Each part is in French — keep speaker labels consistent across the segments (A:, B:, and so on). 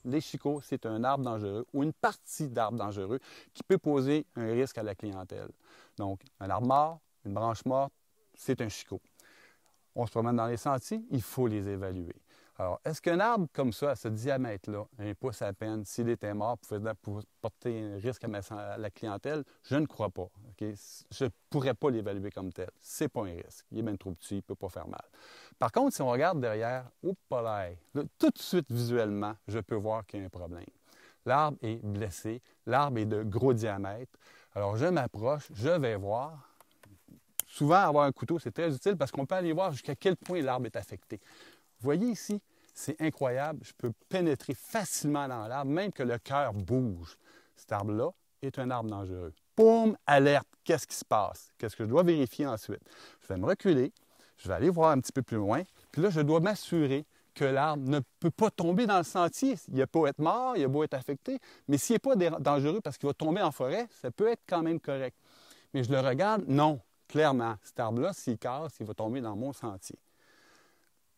A: les chicots, c'est un arbre dangereux ou une partie d'arbre dangereux qui peut poser un risque à la clientèle. Donc, un arbre mort, une branche morte, c'est un chicot. On se promène dans les sentiers, il faut les évaluer. Alors, est-ce qu'un arbre comme ça, à ce diamètre-là, un pouce à peine, s'il était mort, pouvait porter un risque à la clientèle? Je ne crois pas. Okay? Je ne pourrais pas l'évaluer comme tel. Ce n'est pas un risque. Il est bien trop petit, il ne peut pas faire mal. Par contre, si on regarde derrière, là, tout de suite, visuellement, je peux voir qu'il y a un problème. L'arbre est blessé, l'arbre est de gros diamètre. Alors, je m'approche, je vais voir. Souvent, avoir un couteau, c'est très utile parce qu'on peut aller voir jusqu'à quel point l'arbre est affecté. Vous voyez ici, c'est incroyable. Je peux pénétrer facilement dans l'arbre, même que le cœur bouge. Cet arbre-là est un arbre dangereux. Boum, alerte, qu'est-ce qui se passe? Qu'est-ce que je dois vérifier ensuite? Je vais me reculer, je vais aller voir un petit peu plus loin, puis là, je dois m'assurer que l'arbre ne peut pas tomber dans le sentier. Il a beau être mort, il a beau être affecté, mais s'il n'est pas dangereux parce qu'il va tomber en forêt, ça peut être quand même correct. Mais je le regarde, non. Clairement, cet arbre-là, s'il casse, il va tomber dans mon sentier.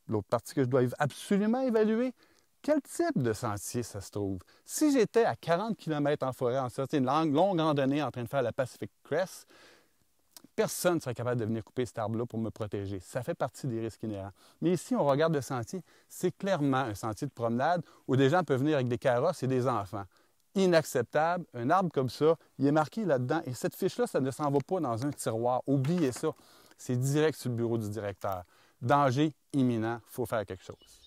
A: L'autre partie que je dois absolument évaluer, quel type de sentier ça se trouve? Si j'étais à 40 km en forêt, en sortie une longue randonnée en train de faire la Pacific Crest, personne ne serait capable de venir couper cet arbre-là pour me protéger. Ça fait partie des risques inhérents. Mais ici, on regarde le sentier, c'est clairement un sentier de promenade où des gens peuvent venir avec des carrosses et des enfants. Inacceptable. Un arbre comme ça, il est marqué là-dedans. Et cette fiche-là, ça ne s'en va pas dans un tiroir. Oubliez ça. C'est direct sur le bureau du directeur. Danger imminent, il faut faire quelque chose.